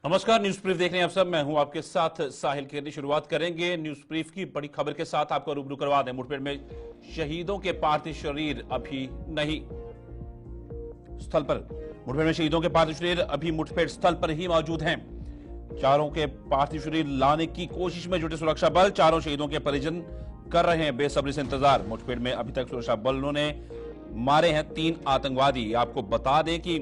नमस्कार, news brief देख रहे हैं आप सब। मैं हूं आपके साथ साहिल केरनी। शुरुआत करेंगे न्यूज ब्रीफ की बड़ी खबर के साथ। आपको रूबरू करवा दें, मुठभेड़ में शहीदों के पार्थिव शरीर अभी नहीं स्थल पर। मुठभेड़ में शहीदों के पार्थिव शरीर अभी मुठभेड़ स्थल पर ही मौजूद हैं। चारों के पार्थिव शरीर लाने की कोशिश में जुटे सुरक्षा बल। चारों शहीदों के परिजन कर रहे हैं बेसब्री से इंतजार। मुठभेड़ में अभी तक सुरक्षा बलों ने मारे हैं 3 आतंकवादी। आपको बता दें कि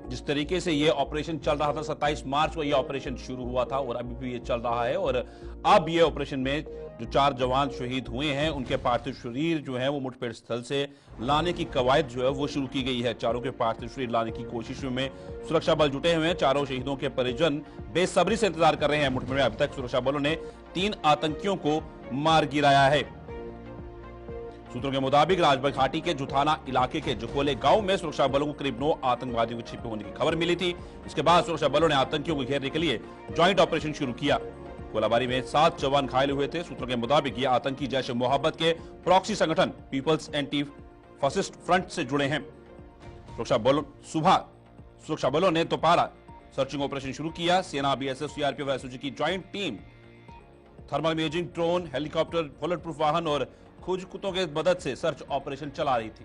जिस तरीके से ये ऑपरेशन चल रहा था, 27 मार्च को ये ऑपरेशन शुरू हुआ था और अभी भी ये चल रहा है। और अब ये ऑपरेशन में जो 4 जवान शहीद हुए हैं, उनके पार्थिव शरीर जो है वो मुठभेड़ स्थल से लाने की कवायद जो है वो शुरू की गई है। चारों के पार्थिव शरीर लाने की कोशिश में सुरक्षा बल जुटे हुए हैं। चारों शहीदों के परिजन बेसब्री से इंतजार कर रहे हैं। मुठभेड़ में अब तक सुरक्षा बलों ने 3 आतंकियों को मार गिराया है। सूत्रों के मुताबिक राजबाग घाटी के जुथाना इलाके के जकोले गांव में सुरक्षा बलों को करीब 9 आतंकवादियों के छिपे होने की खबर मिली थी। इसके बाद सुरक्षा बलों ने आतंकियों को घेरने के लिए ज्वाइंट ऑपरेशन शुरू किया। गोलाबारी में 7 जवान घायल हुए थे। सूत्रों के मुताबिक ये आतंकी जैश ए मोहब्बत के प्रॉक्सी संगठन पीपल्स एंटी फासिस्ट फ्रंट से जुड़े हैं। सुरक्षा बलों ने दोपहर सर्चिंग ऑपरेशन शुरू किया। सेना, बीएसएफ, सीआरपीएफ, एसओजी की joint team thermal imaging drone, helicopter, bullet proof वाहन और खोज कुत्तों की मदद से सर्च ऑपरेशन चला रही थी।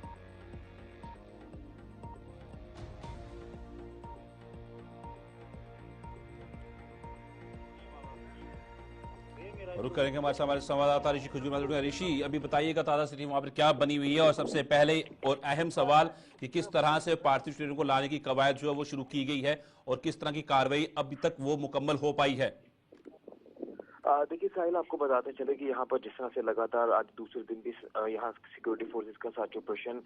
रुक करेंगे हमारे संवाददाता ऋषि खुजूर। ऋषि, अभी बताइएगा ताजा स्थिति वहां पर क्या बनी हुई है, और सबसे पहले और अहम सवाल कि किस तरह से पार्थिव शरीरों को लाने की कवायद जो है वो शुरू की गई है और किस तरह की कार्रवाई अभी तक वो मुकम्मल हो पाई है। देखिए साहिल, आपको बताते चले कि यहाँ पर जिस तरह से लगातार आज दूसरे दिन भी यहाँ सिक्योरिटी फोर्सेस का सर्च ऑपरेशन,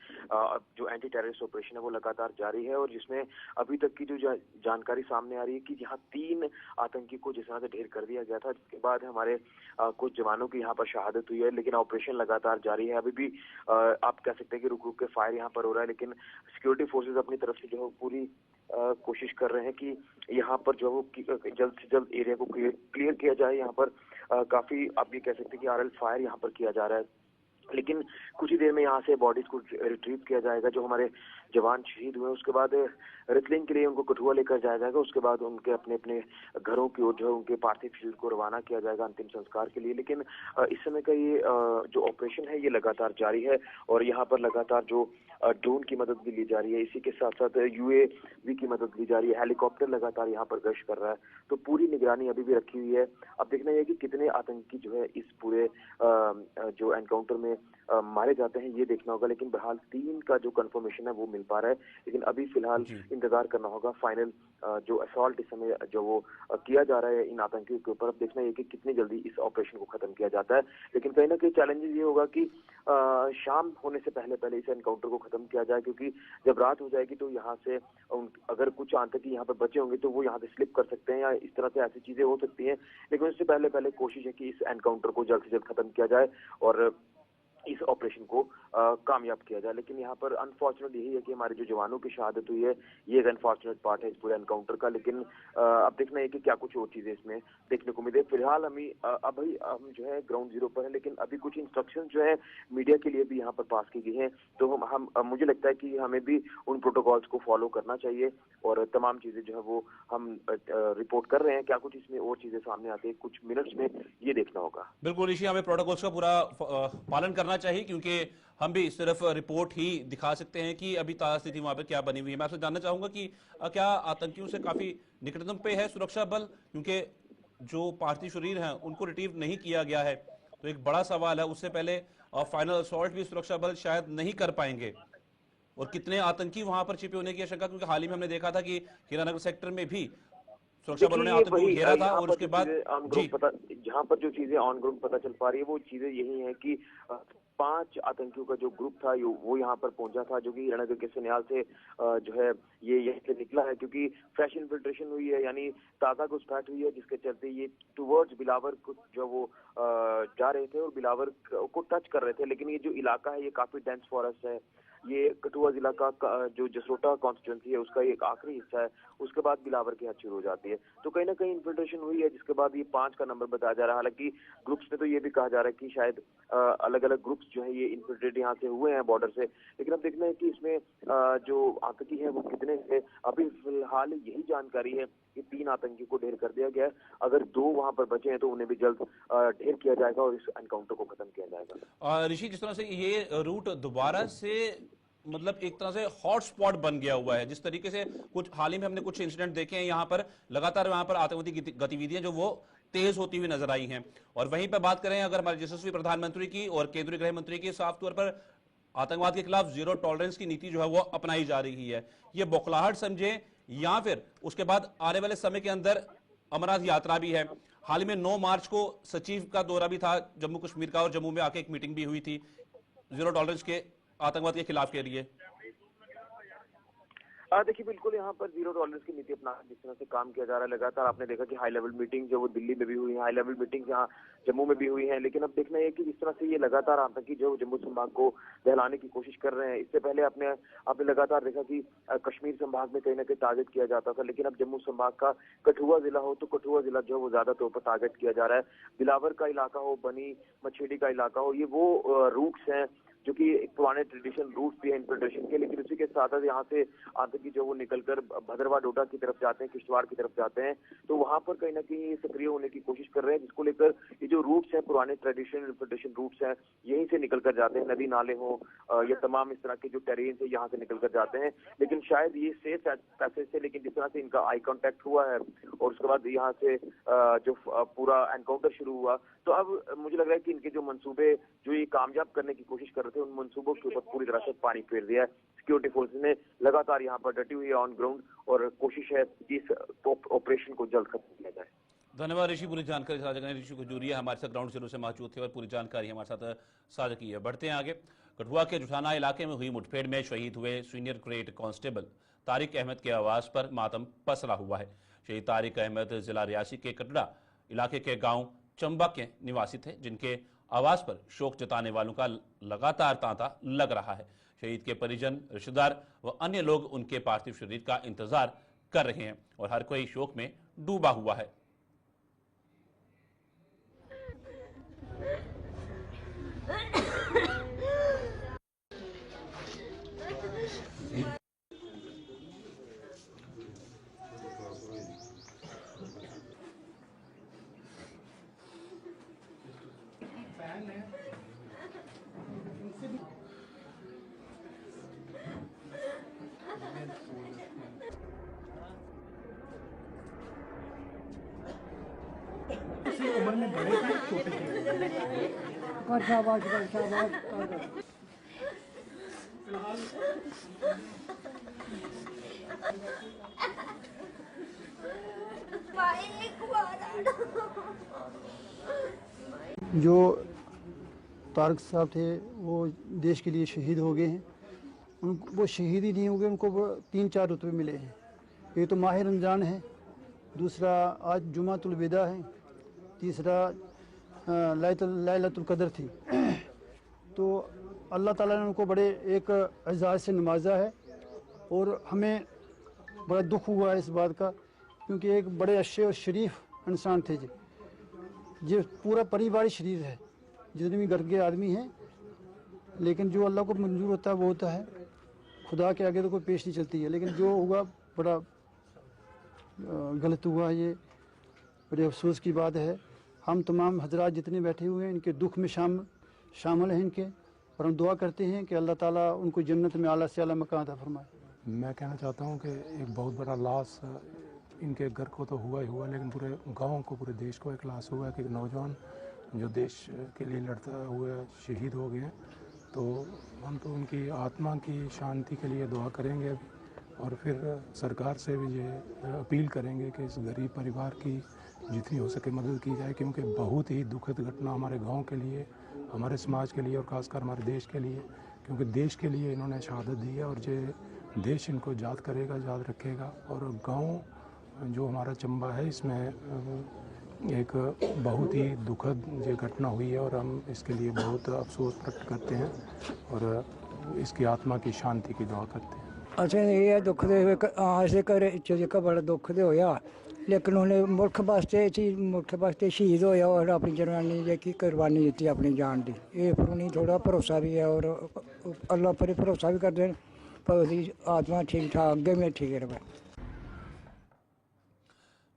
जो एंटी टेररिस्ट ऑपरेशन है वो लगातार जारी है। और जिसमें अभी तक की जो जानकारी सामने आ रही है कि यहाँ 3 आतंकी को जिस तरह से ढेर कर दिया गया था, जिसके बाद हमारे कुछ जवानों की यहाँ पर शहादत हुई है। लेकिन ऑपरेशन लगातार जारी है। अभी भी आप कह सकते हैं कि रुक रुक के फायर यहाँ पर हो रहा है, लेकिन सिक्योरिटी फोर्सेज अपनी तरफ से जो है पूरी कोशिश कर रहे हैं कि यहाँ पर जो जल्द से जल्द एरिया को क्लियर किया जाए। यहाँ पर काफी आप ये कह सकते हैं कि आरएल फायर यहाँ पर किया जा रहा है। लेकिन कुछ ही देर में यहाँ से बॉडीज को रिट्रीव किया जाएगा। जो हमारे जवान शहीद हुए उसके बाद रिटलिंग के लिए उनको कठुआ लेकर जाया जाएगा। उसके बाद उनके अपने अपने घरों की ओर जो है उनके पार्थिव शरीर को रवाना किया जाएगा अंतिम संस्कार के लिए। लेकिन इस समय का ये जो ऑपरेशन है ये लगातार जारी है और यहाँ पर लगातार जो ड्रोन की मदद भी ली जा रही है। इसी के साथ साथ यूएवी की मदद ली जा रही है। हेलीकॉप्टर लगातार यहाँ पर गश्त कर रहा है। तो पूरी निगरानी अभी भी रखी हुई है। अब देखना यह कि कितने आतंकी जो है इस पूरे जो एनकाउंटर में मारे जाते हैं ये देखना होगा। लेकिन बहरहाल 3 का जो कंफर्मेशन है वो मिल पा रहा है। लेकिन अभी फिलहाल इंतजार करना होगा फाइनल जो असॉल्ट इस समय जो वो किया जा रहा है इन आतंकियों के ऊपर। अब देखना है कि कितनी जल्दी इस ऑपरेशन को खत्म किया जाता है। लेकिन कहीं ना कहीं चैलेंजेस ये होगा कि शाम होने से पहले पहले इस एनकाउंटर को खत्म किया जाए, क्योंकि जब रात हो जाएगी तो यहाँ से अगर कुछ आतंकी यहाँ पर बचे होंगे तो वो यहाँ से स्लिप कर सकते हैं या इस तरह से ऐसी चीजें हो सकती हैं। लेकिन उससे पहले पहले कोशिश है कि इस एनकाउंटर को जल्द से जल्द खत्म किया जाए और इस ऑपरेशन को कामयाब किया जाए। लेकिन यहाँ पर अनफॉर्चुनेट यही है कि हमारे जो जवानों की शहादत हुई है ये एक अनफॉर्चुनेट पार्ट है इस पूरे एनकाउंटर का। लेकिन अब देखना है कि क्या कुछ और चीजें इसमें देखने को मिले। फिलहाल अभी हम जो है ग्राउंड जीरो पर है, लेकिन अभी कुछ इंस्ट्रक्शन जो है मीडिया के लिए भी यहाँ पर पास की गई है। तो हम मुझे लगता है कि हमें भी उन प्रोटोकॉल्स को फॉलो करना चाहिए और तमाम चीजें जो है वो हम रिपोर्ट कर रहे हैं। क्या कुछ इसमें और चीजें सामने आती है कुछ मिनट्स में ये देखना होगा। बिल्कुल ऋषि, हमें प्रोटोकॉल्स का पूरा पालन करना चाहिए, क्योंकि हम भी सिर्फ रिपोर्ट ही दिखा सकते हैं कि अभी ताजा स्थिति वहां पर क्या बनी हुई है। मैं आपसे जानना चाहूंगा कि क्या आतंकियों से काफी निकटतम पे है सुरक्षा बल, क्योंकि जो पार्थिव शरीर हैं उनको रिट्रीव नहीं किया गया है। तो एक बड़ा सवाल है, उससे पहले फाइनल असॉल्ट भी सुरक्षा बल शायद नहीं कर पाएंगे। और कितने आतंकी वहां पर छिपे होने की आशंका, क्योंकि हाल ही में हमने देखा था कि हीरानगर सेक्टर में भी सुरक्षा बलों ने देखिए आतंकियों को वही घेरा था यहाँ और पर उसके जो बाद चीजें ऑन ग्राउंड पता जहाँ पर जो चीजें ऑन ग्राउंड पता चल पा रही है वो चीजें यही है कि 5 आतंकियों का जो ग्रुप था वो यहाँ पर पहुंचा था, जो कि हीरानगर के सन्याल से जो है ये यहाँ से निकला है। क्योंकि फ्रेश इन्फिल्ट्रेशन हुई है, यानी ताजा घुसपैठ हुई है, जिसके चलते ये टुवर्ड्स बिलावर को जो वो जा रहे थे और बिलावर को टच कर रहे थे। लेकिन ये जो इलाका है ये काफी डेंस फॉरेस्ट है। ये कठुआ जिला का जो जसरोटा कॉन्स्टिट्यूंसी है उसका एक आखिरी हिस्सा है। उसके बाद बिलावर की हद शुरू हो जाती है। तो कहीं ना कहीं इन्फिल्ट्रेशन हुई है, जिसके बाद ये 5 का नंबर बताया जा रहा है। हालांकि ग्रुप्स में तो ये भी कहा जा रहा है कि शायद अलग अलग ग्रुप्स जो है ये इन्फिल्ट्रेट यहाँ से हुए हैं बॉर्डर से। लेकिन अब देखना है कि इसमें जो आतंकी है वो कितने हैं। अभी फिलहाल यही जानकारी है कि 3 आतंकी को ढेर कर दिया गया है। अगर 2 वहां पर बचे हैं तो उन्हें भी जल्द ढेर किया जाएगा और इस एनकाउंटर को खत्म किया जाएगा। ऋषि, जिस तरह से ये रूट दोबारा से मतलब एक तरह से हॉटस्पॉट बन गया हुआ है, जिस तरीके से कुछ हाल ही में हमने कुछ इंसिडेंट देखे हैं, यहाँ पर लगातार वहां पर आतंकवादी गतिविधियां जो वो तेज होती हुई नजर आई हैं। और वहीं पर बात करें अगर हमारे यशस्वी प्रधानमंत्री की और केंद्रीय गृह मंत्री की, साफ तौर पर आतंकवाद के खिलाफ जीरो टॉलरेंस की नीति जो है वो अपनाई जा रही है। ये बौखलाहट समझे या फिर उसके बाद आने वाले समय के अंदर अमरनाथ यात्रा भी है। हाल ही में 9 मार्च को सचिव का दौरा भी था जम्मू कश्मीर का, और जम्मू में आके एक मीटिंग भी हुई थी जीरो टॉलरेंस के आतंकवाद के खिलाफ के लिए। देखिए, बिल्कुल यहाँ पर जीरो टॉलरेंस की नीति अपना जिस तरह से काम किया जा रहा है लगातार, आपने देखा कि हाई लेवल मीटिंग जो वो दिल्ली में भी हुई है, हाई लेवल मीटिंग यहाँ जम्मू में भी हुई है। लेकिन अब देखना है कि जिस तरह से ये लगातार आतंकी जो जम्मू संभाग को दहलाने की कोशिश कर रहे हैं, इससे पहले आपने लगातार देखा कि कश्मीर संभाग में कहीं ना कहीं टारगेट किया जाता था, लेकिन अब जम्मू संभाग का कठुआ जिला हो तो कठुआ जिला जो है वो ज्यादा तौर पर टारगेट किया जा रहा है। बिलावर का इलाका हो, बनी मछेड़ी का इलाका हो, ये वो रूट्स हैं जो कि एक पुराने ट्रेडिशन रूट्स भी है इन्फिल्ट्रेशन के। लेकिन उसी के साथ साथ यहाँ से आतंकी जो वो निकलकर भद्रवा डोडा की तरफ जाते हैं, किश्तवाड़ की तरफ जाते हैं, तो वहां पर कहीं ना कहीं सक्रिय होने की कोशिश कर रहे हैं, जिसको लेकर ये जो रूट्स हैं पुराने ट्रेडिशनल इन्फिल्ट्रेशन रूट्स हैं, यहीं से निकलकर जाते हैं, नदी नाले हो या तमाम इस तरह के जो टेरेन है यहाँ से निकलकर जाते हैं। लेकिन शायद ये सेफ पैसेज से, लेकिन जिस तरह से इनका आई कॉन्टेक्ट हुआ है और उसके बाद यहाँ से जो पूरा एनकाउंटर शुरू हुआ, तो अब मुझे लग रहा है कि इनके जो मंसूबे जो ये कामयाब करने की कोशिश कर रहे थे, उन मंसूबों के ऊपर पूरी तरह से पानी फेर दिया है। सिक्योरिटी फोर्सेस ने लगातार यहाँ पर डटी हुई है ऑन ग्राउंड, और कोशिश है कि इस ऑपरेशन को जल्द खत्म किया जाए। धन्यवाद ऋषि, पूरी जानकारी साझा करने। ऋषि खजूरिया हमारे साथ ग्राउंड जीरो से मौजूद थे और पूरी जानकारी हमारे साथ साझा की है। बढ़ते हैं आगे। कठुआ के जुठाना इलाके में हुई मुठभेड़ में शहीद हुए senior grade constable Tariq Ahmad के आवास पर मातम पसरा हुआ है। शहीद तारिक अहमद जिला रियासी के कटड़ा इलाके के गांव चंबा के निवासी थे, जिनके आवास पर शोक जताने वालों का लगातार तांता लग रहा है। शहीद के परिजन, रिश्तेदार व अन्य लोग उनके पार्थिव शरीर का इंतजार कर रहे हैं और हर कोई शोक में डूबा हुआ है। इसी उम्र में बड़े थे, छोटे थे। और शाबाश जो तारिक साहब थे वो देश के लिए शहीद हो गए हैं। वो शहीद ही नहीं हो गए, उनको 3-4 रुतबे मिले हैं। एक तो माह रमज़ान है, दूसरा आज जुमातुल विदा है, तीसरा लैलतुल कदर थी। तो अल्लाह ताला ने उनको बड़े एक एजाज़ से नवाजा है और हमें बड़ा दुख हुआ है इस बात का, क्योंकि एक बड़े अच्छे और शरीफ इंसान थे जो पूरा परिवार ही शरीफ है, जितने भी घर के आदमी हैं। लेकिन जो अल्लाह को मंजूर होता है वो होता है, खुदा के आगे तो कोई पेश नहीं चलती है। लेकिन जो हुआ बड़ा गलत हुआ, ये बड़े अफसोस की बात है। हम तमाम हजरात जितने बैठे हुए हैं इनके दुख में शामिल हैं इनके, और हम दुआ करते हैं कि अल्लाह ताला उनको जन्नत में आला से आला मकान अता फरमाए। मैं कहना चाहता हूँ कि एक बहुत बड़ा लॉस इनके घर को तो हुआ ही हुआ, लेकिन पूरे गांव को, पूरे देश को एक लॉस हुआ कि एक नौजवान जो देश के लिए लड़ता हुए शहीद हो गए। तो हम तो उनकी आत्मा की शांति के लिए दुआ करेंगे अभी, और फिर सरकार से भी ये अपील करेंगे कि इस गरीब परिवार की जितनी हो सके मदद की जाए, क्योंकि बहुत ही दुखद घटना हमारे गांव के लिए, हमारे समाज के लिए और ख़ासकर हमारे देश के लिए, क्योंकि देश के लिए इन्होंने शहादत दी है और ये देश इनको याद करेगा, याद रखेगा। और गांव जो हमारा चंबा है, इसमें एक बहुत ही दुखद ये घटना हुई है और हम इसके लिए बहुत अफसोस प्रकट करते हैं और इसकी आत्मा की शांति की दुआ करते हैं। अच्छा ये दुख दे असें घरे जेह्का बड़ा दुख दे होया, लेकिन उन्हें मुल्क वास्ते शहीद होया और अपनी जनानी जेह्की कुर्बानी दित्ती अपनी जान दी। ये पर उन्हें थोड़ा भरोसा भी है और अल्लाह पर भरोसा भी करते हैं पर उसकी आत्मा ठीक ठाक अग्गे में ठीक रहे।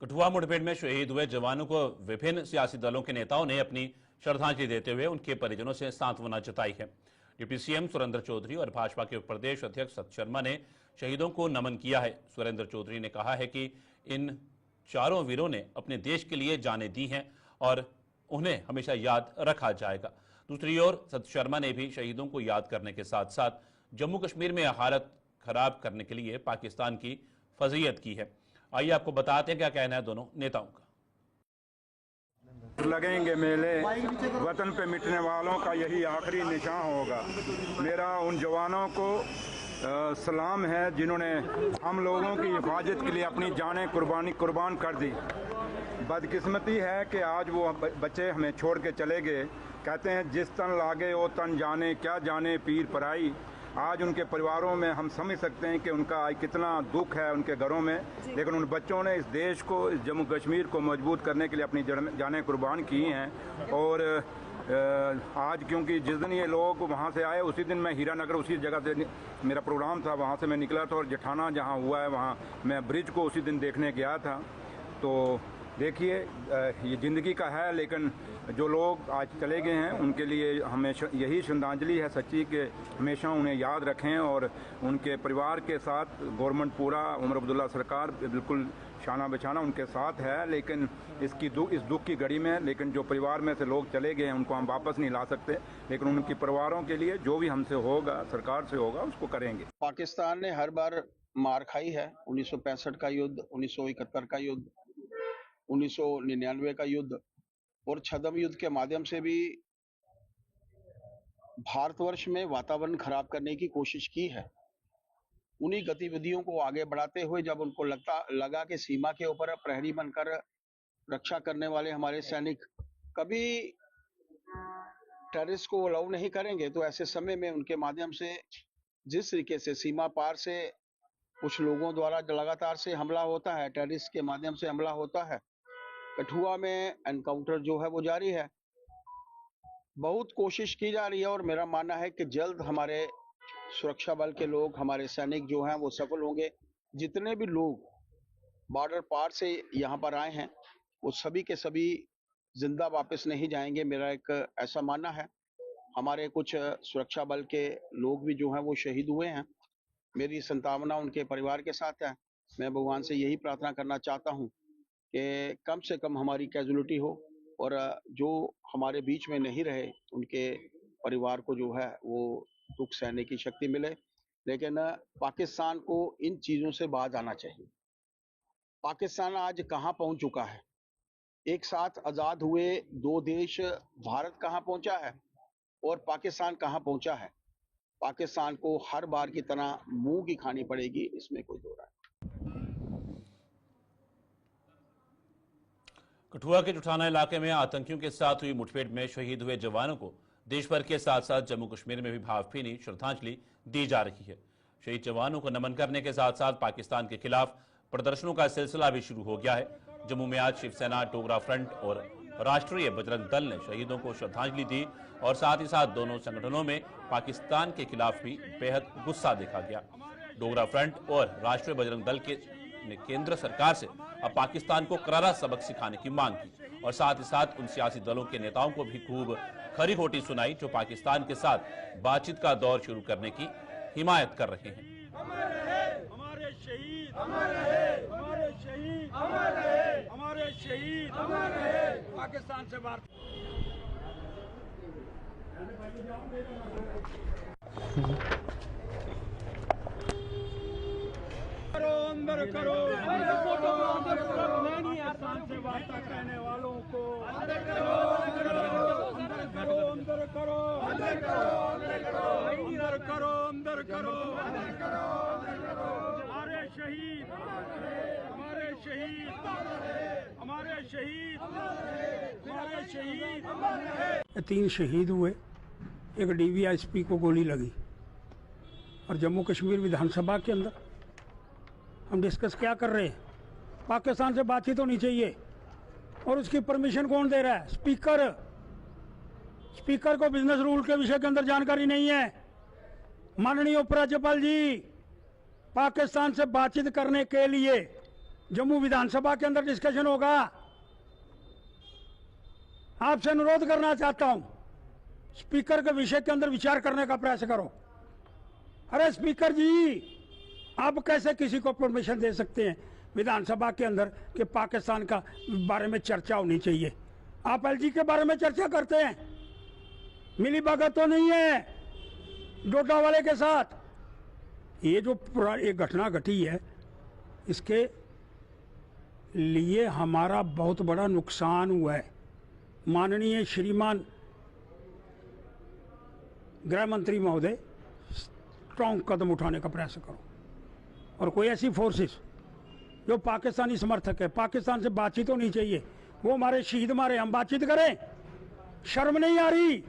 कठुआ मुठभेड़ में शहीद हुए जवानों को विभिन्न सियासी दलों के नेताओं ने अपनी श्रद्धांजलि देते हुए उनके परिजनों से सांत्वना जताई है। डिप्टी सीएम सुरेंद्र चौधरी और भाजपा के प्रदेश अध्यक्ष सत शर्मा ने शहीदों को नमन किया है। सुरेंद्र चौधरी ने कहा है कि इन चारों वीरों ने अपने देश के लिए जानें दी हैं और उन्हें हमेशा याद रखा जाएगा। दूसरी ओर सत शर्मा ने भी शहीदों को याद करने के साथ साथ जम्मू कश्मीर में हालत खराब करने के लिए पाकिस्तान की फजीयत की है। आइए आपको बताते हैं क्या कहना है दोनों नेताओं का। लगेंगे मेले, वतन पे मिटने वालों का यही आखिरी निशान होगा। मेरा उन जवानों को सलाम है जिन्होंने हम लोगों की हिफाजत के लिए अपनी जानें कुर्बान कर दी। बदकिस्मती है कि आज वो बच्चे हमें छोड़ के चले गए। कहते हैं जिस तन लागे वो तन जाने, क्या जाने पीर पराई। आज उनके परिवारों में हम समझ सकते हैं कि उनका कितना दुख है उनके घरों में, लेकिन उन बच्चों ने इस देश को, इस जम्मू कश्मीर को मजबूत करने के लिए अपनी जानें कुर्बान की हैं। और आज क्योंकि जिस दिन ये लोग वहाँ से आए उसी दिन मैं हीरानगर, उसी जगह से मेरा प्रोग्राम था, वहाँ से मैं निकला था और जेठाना जहाँ हुआ है वहाँ मैं ब्रिज को उसी दिन देखने गया था। तो देखिए ये ज़िंदगी का है, लेकिन जो लोग आज चले गए हैं उनके लिए हमेशा यही श्रद्धांजलि है सच्ची कि हमेशा उन्हें याद रखें। और उनके परिवार के साथ गवर्नमेंट पूरा, उमर अब्दुल्ला सरकार बिल्कुल शाना बचाना उनके साथ है। लेकिन इस दुख की घड़ी में, लेकिन जो परिवार में से लोग चले गए हैं उनको हम वापस नहीं ला सकते, लेकिन उनके परिवारों के लिए जो भी हमसे होगा, सरकार से होगा, उसको करेंगे। पाकिस्तान ने हर बार मार खाई है। 1965 का युद्ध, 1971 का युद्ध, 1999 का युद्ध और छद्म युद्ध के माध्यम से भी भारतवर्ष में वातावरण खराब करने की कोशिश की है। उन्हीं गतिविधियों को आगे बढ़ाते हुए जब उनको लगा कि सीमा के ऊपर प्रहरी बनकर रक्षा करने वाले हमारे सैनिक कभी टेररिस्ट को अलाउ नहीं करेंगे, तो ऐसे समय में उनके माध्यम से जिस तरीके से सीमा पार से कुछ लोगों द्वारा लगातार से हमला होता है, टेररिस्ट के माध्यम से हमला होता है, कठुआ में एनकाउंटर जो है वो जारी है। बहुत कोशिश की जा रही है और मेरा मानना है कि जल्द हमारे सुरक्षा बल के लोग, हमारे सैनिक जो हैं वो सफल होंगे। जितने भी लोग बॉर्डर पार से यहाँ पर आए हैं वो सभी के सभी जिंदा वापस नहीं जाएंगे, मेरा एक ऐसा मानना है। हमारे कुछ सुरक्षा बल के लोग भी जो हैं वो शहीद हुए हैं। मेरी संतावना उनके परिवार के साथ है। मैं भगवान से यही प्रार्थना करना चाहता हूँ कि कम से कम हमारी कैजुअलिटी हो और जो हमारे बीच में नहीं रहे उनके परिवार को जो है वो दुख सहने की शक्ति मिले। लेकिन पाकिस्तान को इन चीज़ों से बाहर आना चाहिए। पाकिस्तान आज कहाँ पहुँच चुका है? एक साथ आज़ाद हुए दो देश, भारत कहाँ पहुँचा है और पाकिस्तान कहाँ पहुँचा है। पाकिस्तान को हर बार की तरह मुंह की खानी पड़ेगी, इसमें कोई दो राय। कठुआ के जुठाना इलाके में आतंकियों के साथ हुई मुठभेड़ में शहीद हुए जवानों को देश भर के साथ साथ जम्मू कश्मीर में भी भावभीनी श्रद्धांजलि दी जा रही है। शहीद जवानों को नमन करने के साथ साथ पाकिस्तान के खिलाफ प्रदर्शनों का सिलसिला भी शुरू हो गया है। जम्मू में आज शिवसेना, डोगरा फ्रंट और राष्ट्रीय बजरंग दल ने शहीदों को श्रद्धांजलि दी और साथ ही साथ दोनों संगठनों में पाकिस्तान के खिलाफ भी बेहद गुस्सा देखा गया। डोगरा फ्रंट और राष्ट्रीय बजरंग दल ने केंद्र सरकार से अब पाकिस्तान को करारा सबक सिखाने की मांग की और साथ ही साथ उन सियासी दलों के नेताओं को भी खूब खरी खोटी सुनाई जो पाकिस्तान के साथ बातचीत का दौर शुरू करने की हिमायत कर रहे हैं। हमारे शहीद, हमारे शहीद, हमारे शहीद, पाकिस्तान से बाहर अंदर करो, पाकिस्तान से वार्ता करने वालों को अंदर करो, अंदर करो, अंदर करो, अंदर करो, अंदर करो, हमारे शहीद, हमारे शहीद, हमारे शहीद, हमारे शहीद। 3 शहीद हुए, एक डीवीएसपी को गोली लगी। और जम्मू कश्मीर विधानसभा के अंदर हम डिस्कस क्या कर रहे हैं? पाकिस्तान से बातचीत होनी चाहिए और उसकी परमिशन कौन दे रहा है? स्पीकर। स्पीकर को बिजनेस रूल के विषय के अंदर जानकारी नहीं है। माननीय उपराज्यपाल जी, पाकिस्तान से बातचीत करने के लिए जम्मू विधानसभा के अंदर डिस्कशन होगा। आपसे अनुरोध करना चाहता हूं, स्पीकर के विषय के अंदर विचार करने का प्रयास करो। अरे स्पीकर जी, आप कैसे किसी को परमिशन दे सकते हैं विधानसभा के अंदर कि पाकिस्तान का बारे में चर्चा होनी चाहिए? आप एलजी के बारे में चर्चा करते हैं, मिली भगत तो नहीं है डोडा वाले के साथ। ये जो एक घटना घटी है, इसके लिए हमारा बहुत बड़ा नुकसान हुआ है। माननीय श्रीमान गृह मंत्री महोदय, स्ट्रॉन्ग कदम उठाने का प्रयास करो और कोई ऐसी फोर्सेस जो पाकिस्तानी समर्थक है, पाकिस्तान से बातचीत होनी चाहिए। वो हमारे शहीद मारे, हम बातचीत करें, शर्म नहीं आ रही?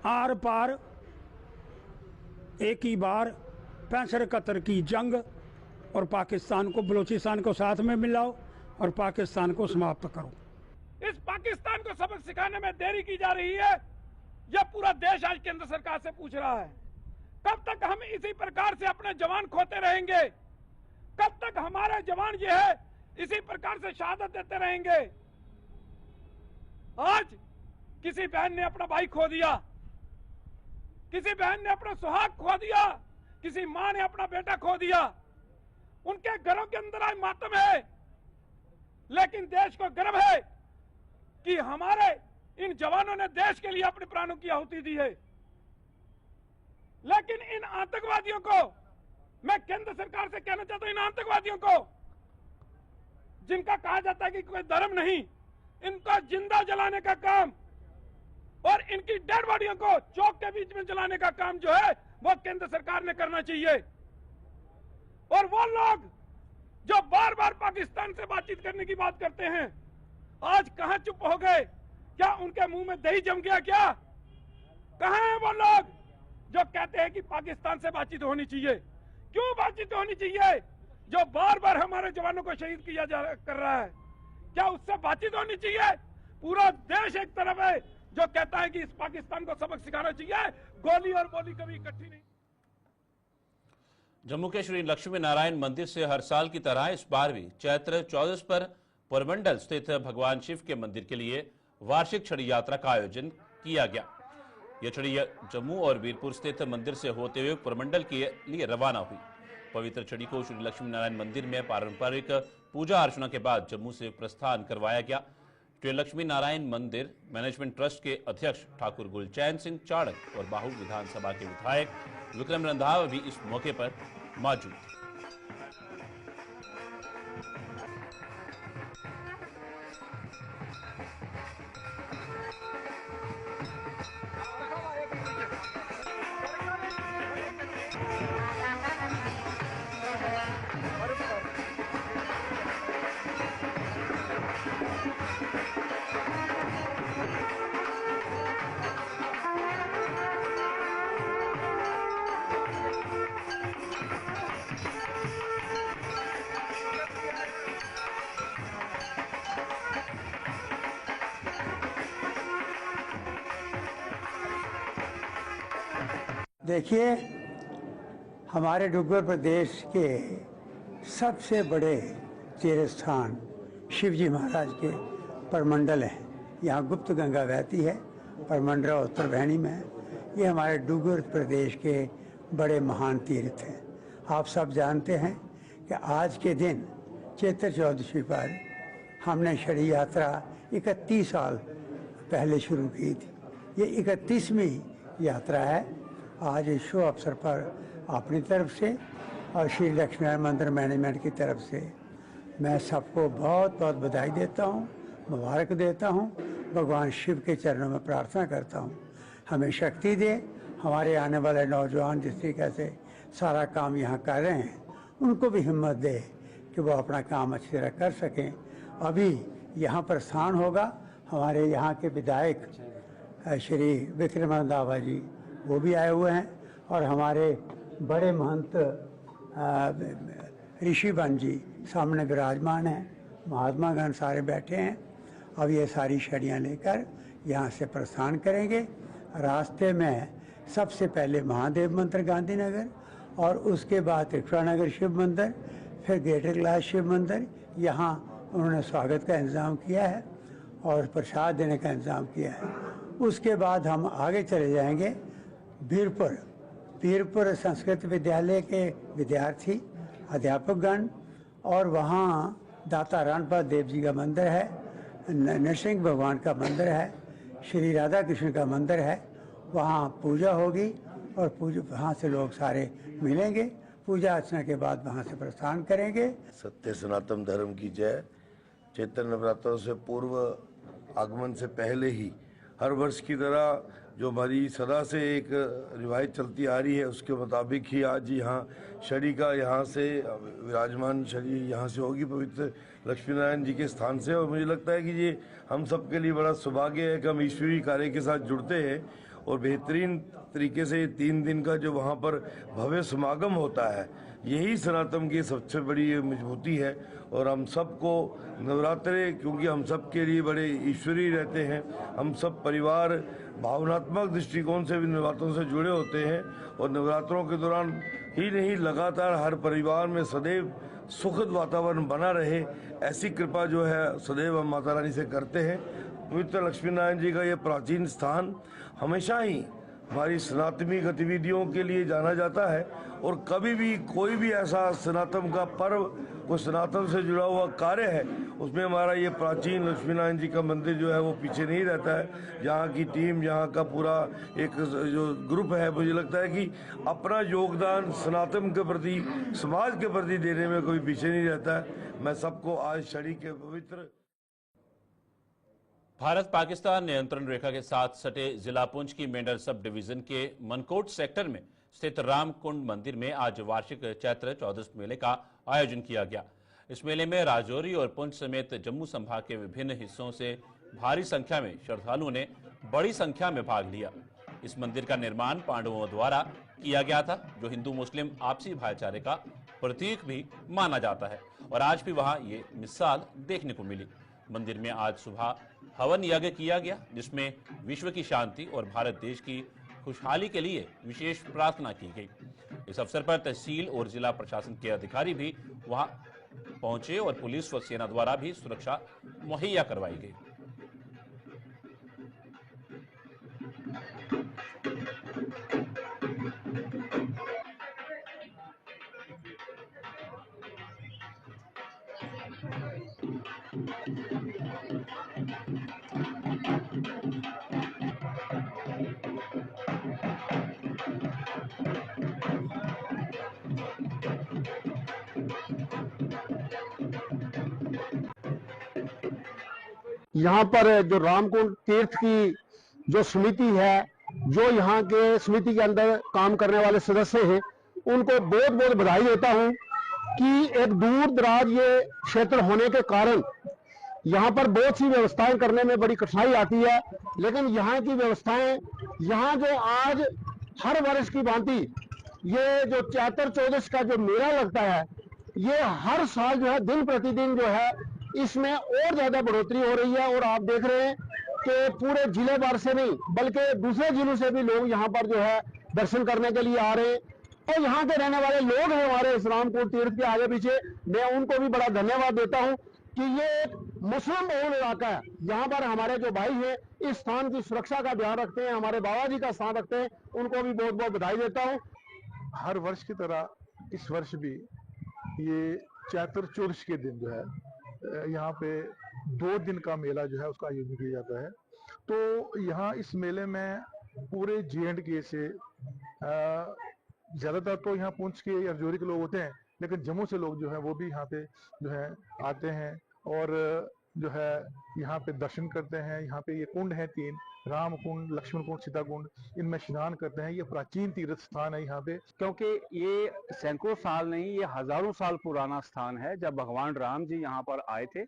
आर पार एक ही बार 65-71 की जंग और पाकिस्तान को, बलूचिस्तान को साथ में मिलाओ और पाकिस्तान को समाप्त करो। इस पाकिस्तान को सबक सिखाने में देरी की जा रही है, यह पूरा देश आज केंद्र सरकार से पूछ रहा है। कब तक हम इसी प्रकार से अपने जवान खोते रहेंगे? कब तक हमारे जवान जो है इसी प्रकार से शहादत देते रहेंगे? आज किसी बहन ने अपना भाई खो दिया, किसी बहन ने अपना सुहाग खो दिया, किसी मां ने अपना बेटा खो दिया। उनके घरों के अंदर आज मातम है, लेकिन देश को गर्व है कि हमारे इन जवानों ने देश के लिए अपने प्राणों की आहुति दी है। लेकिन इन आतंकवादियों को, मैं केंद्र सरकार से कहना चाहता हूं, इन आतंकवादियों को जिनका कहा जाता है कि कोई धर्म नहीं, इनका जिंदा जलाने का काम और इनकी डेड बॉडियों को चौक के बीच में जलाने का काम जो है वो केंद्र सरकार ने करना चाहिए। और वो लोग जो बार बार पाकिस्तान से बातचीत करने की बात करते हैं, आज कहां चुप हो गए? क्या उनके मुंह में दही जम गया क्या? कहां हैं वो लोग जो कहते हैं कि पाकिस्तान से बातचीत होनी चाहिए? क्यों बातचीत होनी चाहिए? जो बार बार हमारे जवानों को शहीद किया कर रहा है, क्या उससे बातचीत होनी चाहिए? पूरा देश एक तरफ है जो कहता है कि इस पाकिस्तान को सबक सिखाना चाहिए। गोली और बोली कभी इकट्ठी नहीं। जम्मू के श्री लक्ष्मी नारायण मंदिर से हर साल की तरह इस बार भी चैत्र 14 पर पुरमंडल स्थित भगवान शिव के मंदिर के लिए वार्षिक छड़ी यात्रा का आयोजन किया गया। यह छड़ी जम्मू और वीरपुर स्थित मंदिर से होते हुए पुरमंडल के लिए रवाना हुई। पवित्र छड़ी को श्री लक्ष्मी नारायण मंदिर में पारंपरिक पूजा अर्चना के बाद जम्मू से प्रस्थान करवाया गया। श्री लक्ष्मी नारायण मंदिर मैनेजमेंट ट्रस्ट के अध्यक्ष ठाकुर गुलचैन सिंह चाड़क और बाहू विधानसभा के विधायक विक्रम रंधावा भी इस मौके पर मौजूद थे। देखिए, हमारे डुग्गर प्रदेश के सबसे बड़े तीर्थ स्थान शिवजी महाराज के परमंडल है। यहाँ गुप्त गंगा बहती है, परमंडल उत्तर बहनी में है। ये हमारे डुग्गर प्रदेश के बड़े महान तीर्थ हैं। आप सब जानते हैं कि आज के दिन चैत्र चौदशी पर हमने छड़ी यात्रा 31 साल पहले शुरू की थी। ये 31वीं यात्रा है। आज इस शुभ अवसर पर अपनी तरफ से और श्री लक्ष्मी नारायण मंदिर मैनेजमेंट की तरफ से मैं सबको बहुत बहुत बधाई देता हूँ, मुबारक देता हूँ। भगवान शिव के चरणों में प्रार्थना करता हूँ हमें शक्ति दे। हमारे आने वाले नौजवान जिस तरीके से सारा काम यहाँ कर रहे हैं, उनको भी हिम्मत दे कि वो अपना काम अच्छी तरह कर सकें। अभी यहाँ प्रस्थान होगा हमारे यहाँ के विधायक श्री विक्रम रंधावा जी, वो भी आए हुए हैं, और हमारे बड़े महंत ऋषिवन जी सामने विराजमान हैं। महात्मागण सारे बैठे हैं। अब ये सारी छड़ियाँ लेकर यहाँ से प्रस्थान करेंगे। रास्ते में सबसे पहले महादेव मंदिर गांधीनगर और उसके बाद त्रिपुरानगर शिव मंदिर, फिर ग्रेटर कैलाश शिव मंदिर, यहाँ उन्होंने स्वागत का इंतज़ाम किया है और प्रसाद देने का इंतज़ाम किया है। उसके बाद हम आगे चले जाएंगे वीरपुर संस्कृत विद्यालय के विद्यार्थी अध्यापकगण, और वहाँ दाता रणपत देव जी का मंदिर है, नरसिंह भगवान का मंदिर है, श्री राधा कृष्ण का मंदिर है। वहाँ पूजा होगी और पूजा वहाँ से लोग सारे मिलेंगे। पूजा अर्चना के बाद वहाँ से प्रस्थान करेंगे। सत्य सनातन धर्म की जय। चैत्र नवरात्रों से पूर्व आगमन से पहले ही हर वर्ष की तरह जो हमारी सदा से एक रिवायत चलती आ रही है उसके मुताबिक ही आज यहाँ शरी का यहाँ से विराजमान शरी यहाँ से होगी पवित्र लक्ष्मी नारायण जी के स्थान से। और मुझे लगता है कि ये हम सब के लिए बड़ा सौभाग्य है कि हम ईश्वरीय कार्य के साथ जुड़ते हैं और बेहतरीन तरीके से 3 दिन का जो वहाँ पर भव्य समागम होता है यही सनातन की सबसे बड़ी मजबूती है। और हम सबको नवरात्रे, क्योंकि हम सब के लिए बड़े ईश्वरीय रहते हैं, हम सब परिवार भावनात्मक दृष्टिकोण से भी नवरात्रों से जुड़े होते हैं और नवरात्रों के दौरान ही नहीं लगातार हर परिवार में सदैव सुखद वातावरण बना रहे, ऐसी कृपा जो है सदैव हम माता रानी से करते हैं। पवित्र लक्ष्मी नारायण जी का ये प्राचीन स्थान हमेशा ही हमारी सनातनी गतिविधियों के लिए जाना जाता है और कभी भी कोई भी ऐसा सनातन का पर्व, कोई सनातन से जुड़ा हुआ कार्य है, उसमें हमारा ये प्राचीन लक्ष्मी नारायण जी का मंदिर जो है वो पीछे नहीं रहता है। यहाँ की टीम, यहाँ का पूरा एक जो ग्रुप है, मुझे लगता है कि अपना योगदान सनातन के प्रति, समाज के प्रति देने में कोई पीछे नहीं रहता है। मैं सबको आज शरी के पवित्र भारत पाकिस्तान नियंत्रण रेखा के साथ सटे जिला पुंछ की मेंढर सब डिवीजन के मनकोट सेक्टर में स्थित रामकुंड मंदिर में आज वार्षिक चैत्र चौदस मेले का आयोजन किया गया। इस मेले में राजौरी और पुंछ समेत जम्मू संभाग के विभिन्न हिस्सों से भारी संख्या में श्रद्धालुओं ने बड़ी संख्या में भाग लिया। इस मंदिर का निर्माण पांडवों द्वारा किया गया था, जो हिंदू मुस्लिम आपसी भाईचारे का प्रतीक भी माना जाता है और आज भी वहां ये मिसाल देखने को मिली। मंदिर में आज सुबह हवन यज्ञ किया गया, जिसमें विश्व की शांति और भारत देश की खुशहाली के लिए विशेष प्रार्थना की गई। इस अवसर पर तहसील और जिला प्रशासन के अधिकारी भी वहां पहुंचे और पुलिस व सेना द्वारा भी सुरक्षा मुहैया करवाई गई। यहाँ पर जो रामकुंड तीर्थ की जो समिति है, जो यहाँ के समिति के अंदर काम करने वाले सदस्य हैं, उनको बहुत बहुत बधाई देता हूँ कि एक दूर दराज ये क्षेत्र होने के कारण यहाँ पर बहुत सी व्यवस्थाएं करने में बड़ी कठिनाई आती है, लेकिन यहाँ की व्यवस्थाएं, यहाँ जो आज हर वर्ष की भांति ये जो चैत्र चौदस का जो मेला लगता है, ये हर साल जो है दिन प्रतिदिन जो है इसमें और ज्यादा बढ़ोतरी हो रही है। और आप देख रहे हैं कि पूरे जिले भर से नहीं बल्कि दूसरे जिलों से भी लोग यहाँ पर जो है दर्शन करने के लिए आ रहे हैं। और यहाँ के रहने वाले लोग हैं हमारे इस रामकुंड तीर्थ के आगे पीछे, मैं उनको भी बड़ा धन्यवाद देता हूँ कि ये एक मुस्लिम बहुल इलाका है। यहाँ पर हमारे जो भाई हैं इस स्थान की सुरक्षा का ध्यान रखते हैं, हमारे बाबा जी का स्थान रखते हैं, उनको भी बहुत बहुत बधाई देता हूँ। हर वर्ष की तरह इस वर्ष भी ये चैत्र चौदस के दिन जो है यहाँ पे 2 दिन का मेला जो है उसका आयोजन किया जाता है। तो यहाँ इस मेले में पूरे J&K से ज्यादातर तो यहाँ पुंछ के राजौरी के लोग होते हैं, लेकिन जम्मू से लोग जो है वो भी यहाँ पे जो है आते हैं और जो है यहाँ पे दर्शन करते हैं। यहाँ पे ये कुंड है 3, राम कुंड, लक्ष्मण कुंड, सीता कुंड, इनमें स्नान करते हैं। ये प्राचीन तीर्थ स्थान है यहाँ पे, क्योंकि ये सैकड़ों साल नहीं, ये हजारों साल पुराना स्थान है जब भगवान राम जी यहाँ पर आए थे।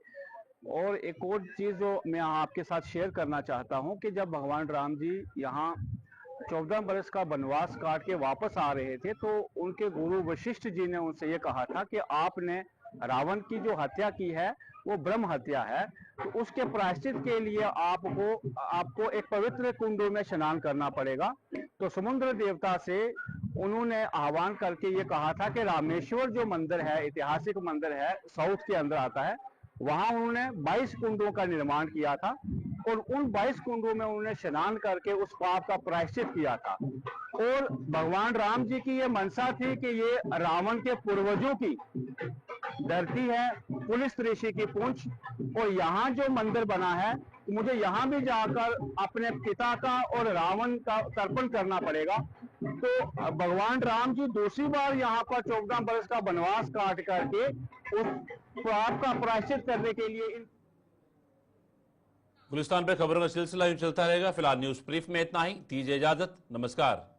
और एक और चीज जो मैं आपके साथ शेयर करना चाहता हूँ कि जब भगवान राम जी यहाँ 14 बरस का वनवास काट के वापस आ रहे थे, तो उनके गुरु वशिष्ठ जी ने उनसे ये कहा था कि आपने रावण की जो हत्या की है वो ब्रह्म हत्या है, तो उसके प्रायश्चित के लिए आपको एक पवित्र कुंडों में स्नान करना पड़ेगा। तो समुद्र देवता से उन्होंने आह्वान करके ये कहा था कि रामेश्वर जो मंदिर है, ऐतिहासिक मंदिर है, साउथ के अंदर आता है, वहां उन्होंने 22 कुंडों का निर्माण किया था और उन 22 कुंडों में उन्होंने स्नान करके उस पाप का प्रायश्चित किया था। और भगवान राम जी की ये मनसा थी कि ये रावण के पूर्वजों की धरती है, पुलिस ऋषि की पूंछ, और यहाँ जो मंदिर बना है मुझे यहाँ भी जाकर अपने पिता का और रावण का तर्पण करना पड़ेगा। तो भगवान राम जी दूसरी बार यहाँ पर 14 वर्ष का वनवास काट करके उस पाप का प्रायश्चित करने के लिए गुलिस्तान पे खबरों का सिलसिला यूं चलता रहेगा। फिलहाल न्यूज ब्रीफ में इतना ही। दीजिए इजाजत। नमस्कार।